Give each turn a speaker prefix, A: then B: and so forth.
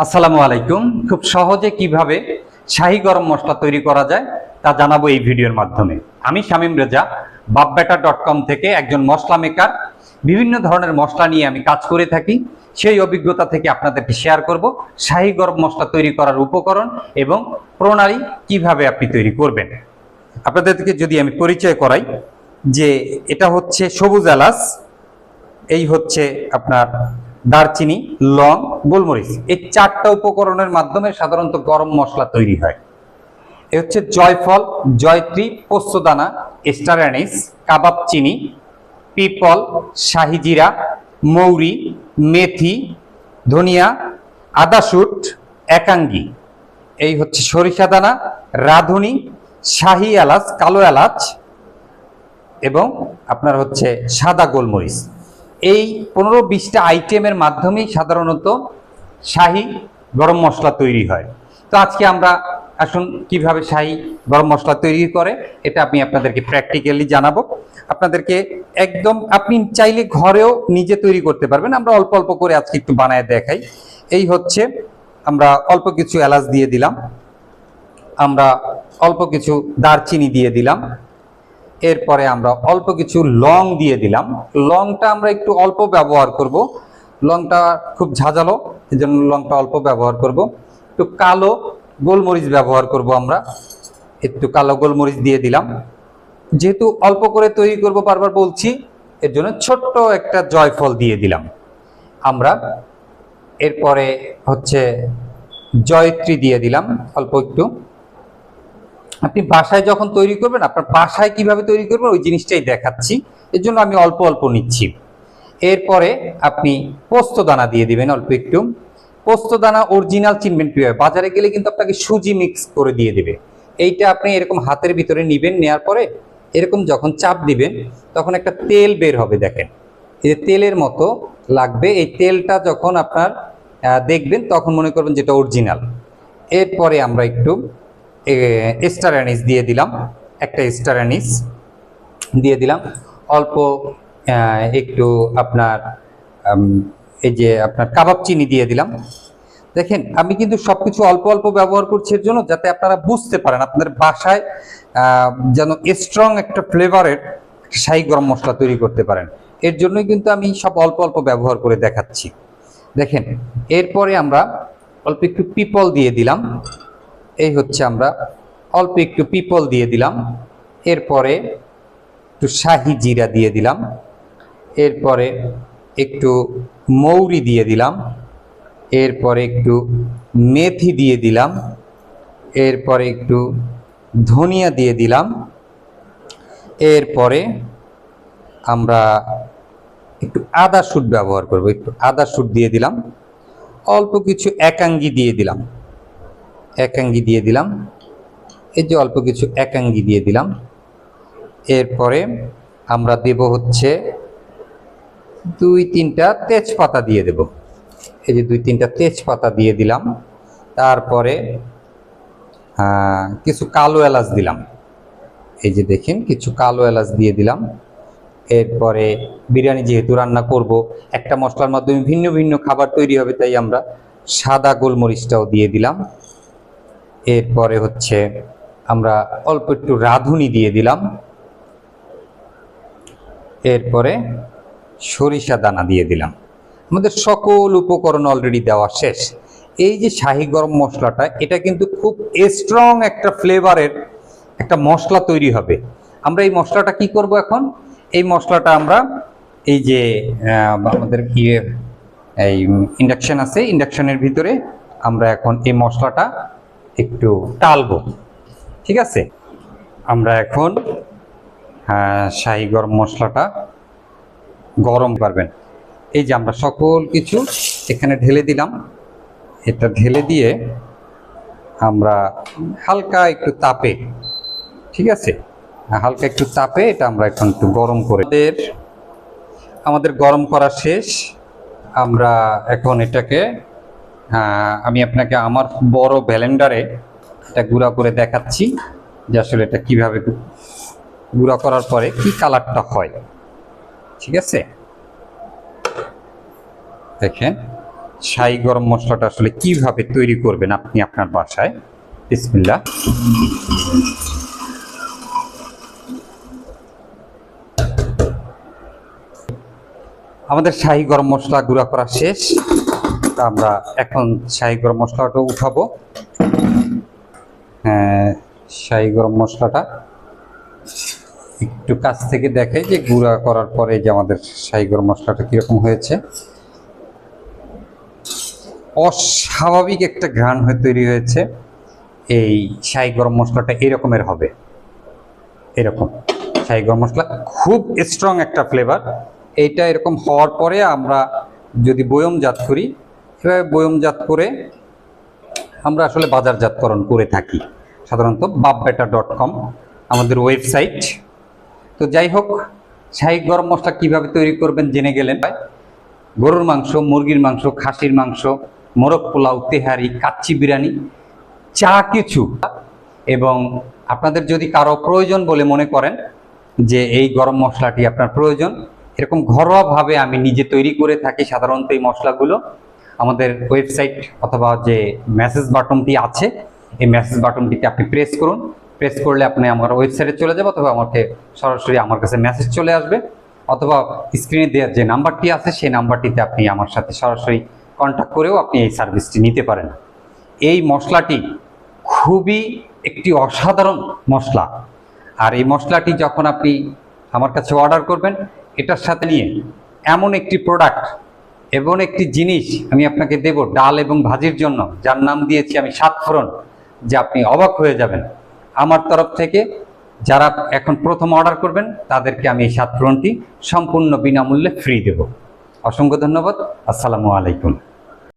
A: আসসালামু আলাইকুম। খুব সহজে কিভাবে শাহী গরম মশলা তৈরি করা যায় তা জানাবো এই ভিডিওর মাধ্যমে। আমি শামীম রেজা, babbetter.com থেকে একজন মশলা মেকার। বিভিন্ন ধরনের মশলা নিয়ে আমি কাজ করে থাকি। সেই অভিজ্ঞতা থেকে আপনাদেরকে শেয়ার করব শাহী গরম মশলা তৈরি করার উপকরণ এবং প্রণালী কিভাবে আপনি তৈরি করবেন। আপনাদেরকে যদি আমি পরিচয় করাই যে এটা হচ্ছে সবুজ এলাচ, এই হচ্ছে আপনার দারচিনি, লং, গোলমরিচ। এই চারটা উপকরণের মাধ্যমে সাধারণত গরম মশলা তৈরি হয়। এ হচ্ছে জয়ফল, জয়ত্রী, পোস্তদানা, স্টার অ্যানিস, কাবাব চিনি, পিপল, শাহি জিরা, মৌরি, মেথি, ধনিয়া, আদাশুট, একাঙ্গি। এই হচ্ছে সরিষা দানা, রাঁধুনি, শাহি এলাচ, কালো এলাচ এবং আপনার হচ্ছে সাদা গোলমরিচ। এই 15-20টা আইটেমের মাধ্যমেই সাধারণত শাহী গরম মশলা তৈরি হয়। তো আজকে আমরা আসুন কিভাবে শাহী গরম মশলা তৈরি করে এটা আমি আপনাদেরকে প্র্যাকটিক্যালি জানাবো। আপনাদেরকে একদম আপনি চাইলে ঘরেও নিজে তৈরি করতে পারবেন। আমরা অল্প অল্প করে আজকে একটু বানায় দেখাই। এই হচ্ছে আমরা অল্প কিছু এলাচ দিয়ে দিলাম, আমরা অল্প কিছু দারচিনি দিয়ে দিলাম, এরপরে আমরা অল্প কিছু লং দিয়ে দিলাম। লংটা আমরা একটু অল্প ব্যবহার করব, লংটা খুব ঝাঁঝালো, এই জন্য লংটা অল্প ব্যবহার করব। একটু কালো গোলমরিচ ব্যবহার করব, আমরা একটু কালো গোলমরিচ দিয়ে দিলাম। যেহেতু অল্প করে তৈরি করব বারবার বলছি, এর জন্য ছোট্ট একটা জয়ফল দিয়ে দিলাম আমরা। এরপরে হচ্ছে জয়ত্রী দিয়ে দিলাম অল্প একটু। আপনি বাসায় যখন তৈরি করবেন, আপনার বাসায় কিভাবে তৈরি করবেন ওই জিনিসটাই দেখাচ্ছি, এর জন্য আমি অল্প অল্প নিচ্ছি। এরপরে আপনি পোস্তদানা দিয়ে দিবেন অল্প একটু। পোস্তদানা অরিজিনাল চিনবেন কিভাবে, বাজারে গেলে কিন্তু আপনাকে সুজি মিক্স করে দিয়ে দেবে। এইটা আপনি এরকম হাতের ভিতরে নিবেন, নেওয়ার পরে এরকম যখন চাপ দিবেন তখন একটা তেল বের হবে, দেখেন এই যে তেলের মতো লাগবে। এই তেলটা যখন আপনার দেখবেন তখন মনে করবেন যেটা অরিজিনাল। এরপরে আমরা একটু স্টার অ্যানিস দিয়ে দিলাম, একটা স্টার অ্যানিস দিয়ে দিলাম, অল্প একটু আপনার এই যে আপনার কাবাব চিনি দিয়ে দিলাম। দেখেন আমি কিন্তু সবকিছু অল্প অল্প ব্যবহার করছি এর জন্য যাতে আপনারা বুঝতে পারেন আপনাদের বাসায় যেন স্ট্রং একটা ফ্লেভারের শাহী গরম মশলা তৈরি করতে পারেন। এর জন্যই কিন্তু আমি সব অল্প অল্প ব্যবহার করে দেখাচ্ছি। দেখেন এরপরে আমরা অল্প একটু পিপল দিয়ে দিলাম। এই হচ্ছে আমরা অল্প একটু পিপল দিয়ে দিলাম। এরপরে একটু শাহি জিরা দিয়ে দিলাম। এরপরে একটু মৌরি দিয়ে দিলাম। এরপরে একটু মেথি দিয়ে দিলাম। এরপরে একটু ধনিয়া দিয়ে দিলাম। এরপরে আমরা একটু আদা শুট ব্যবহার করব, একটু আদা শুট দিয়ে দিলাম। অল্প কিছু একাঙ্গি দিয়ে দিলাম, একাঙ্গি দিয়ে দিলাম। এই যে অল্প কিছু একাঙ্গি দিয়ে দিলাম। এরপরে আমরা দেব হচ্ছে 2-3টা তেজপাতা দিয়ে দেব। এই যে 2-3টা তেজপাতা দিয়ে দিলাম। তারপরে কিছু কালো এলাচ দিলাম, এই যে দেখেন কিছু কালো এলাচ দিয়ে দিলাম। এরপরে বিরিয়ানি যেহেতু রান্না করব, একটা মশলার মাধ্যমে ভিন্ন ভিন্ন খাবার তৈরি হবে, তাই আমরা সাদা গোলমরিচটাও দিয়ে দিলাম। এরপরে হচ্ছে আমরা অল্প একটু রাঁধুনি দিয়ে দিলাম। এরপরে সরিষা দানা দিয়ে দিলাম। আমাদের সকল উপকরণ অলরেডি দেওয়া শেষ। এই যে শাহী গরম মশলাটা, এটা কিন্তু খুব স্ট্রং একটা ফ্লেভারের একটা মশলা তৈরি হবে। আমরা এই মশলাটা কি করব এখন, এই মশলাটা আমরা এই যে আমাদের কি এই ইন্ডাকশন আছে, ইন্ডাকশনের ভিতরে আমরা এখন এই মশলাটা একটু টালবো, ঠিক আছে। আমরা এখন শাহী গরম মশলাটা গরম করবেন। এই যে আমরা সকল কিছু এখানে ঢেলে দিলাম। এটা ঢেলে দিয়ে আমরা হালকা একটু তাপে, ঠিক আছে, হালকা একটু তাপে এটা আমরা এখন একটু গরম করে, আমাদের গরম করা শেষ। আমরা এখন এটাকে আমি আপনাকে আমার বড় ব্লেন্ডারে এটা গুঁড়া করে দেখাচ্ছি যে আসলে এটা কিভাবে গুঁড়া করার পরে কি কালারটা হয়, ঠিক আছে। দেখেন শাহী গরম মশলাটা আসলে কিভাবে তৈরি করবেন আপনি আপনার বাসায়। বিসমিল্লাহ। আমাদের শাহী গরম মশলা গুঁড়া করা শেষ। আমরা এখন শাহী গরম মশলাটা উঠাবো। শাহী গরম মশলাটা একটু কাছ থেকে দেখে যে গুঁড়া করার পরে যে আমাদের শাহী গরম মশলাটা কিরকম হয়েছে। অস্বাভাবিক একটা ঘ্রাণ হয়ে তৈরি হয়েছে। এই শাহী গরম মশলাটা এরকমের হবে, এরকম। শাহী গরম মশলা খুব স্ট্রং একটা ফ্লেভার। এইটা এরকম হওয়ার পরে আমরা যদি বয়মজাত করি, এভাবে বয়মজাত করে আমরা আসলে বাজারজাতকরণ করে থাকি সাধারণত babbetter.com আমাদের ওয়েবসাইট। তো যাই হোক, শাহী গরম মশলা কিভাবে তৈরি করবেন জেনে গেলেন। গরুর মাংস, মুরগির মাংস, খাসির মাংস, মোরগ পোলাও, তেহারি, কাচ্চি বিরিয়ানি, যা কিছু। এবং আপনাদের যদি কারো প্রয়োজন বলে মনে করেন যে এই গরম মশলাটি আপনার প্রয়োজন, এরকম ঘরোয়াভাবে আমি নিজে তৈরি করে থাকি সাধারণত এই মশলাগুলো। আমাদের ওয়েবসাইট অথবা যে মেসেজ বাটনটি আছে, এই মেসেজ বাটনটিতে আপনি প্রেস করুন। প্রেস করলে আপনি আমার ওয়েবসাইটে চলে যাবে, অথবা আমাকে সরাসরি আমার কাছে মেসেজ চলে আসবে, অথবা স্ক্রিনে দেওয়ার যে নাম্বারটি আছে সেই নাম্বারটিতে আপনি আমার সাথে সরাসরি কন্ট্যাক্ট করেও আপনি এই সার্ভিসটি নিতে পারেন। এই মশলাটি খুবই একটি অসাধারণ মশলা। আর এই মশলাটি যখন আপনি আমার কাছে অর্ডার করবেন, এটার সাথে নিয়ে এমন একটি প্রোডাক্ট, এমন একটি জিনিস আমি আপনাকে দেব ডাল এবং ভাজির জন্য, যার নাম দিয়েছি আমি 7 ফোড়ন, যে আপনি অবাক হয়ে যাবেন। আমার তরফ থেকে যারা এখন প্রথম অর্ডার করবেন তাদেরকে আমি এই 7 ফোড়নটি সম্পূর্ণ বিনামূল্যে ফ্রি দেব। অসংখ্য ধন্যবাদ। আসসালামু আলাইকুম।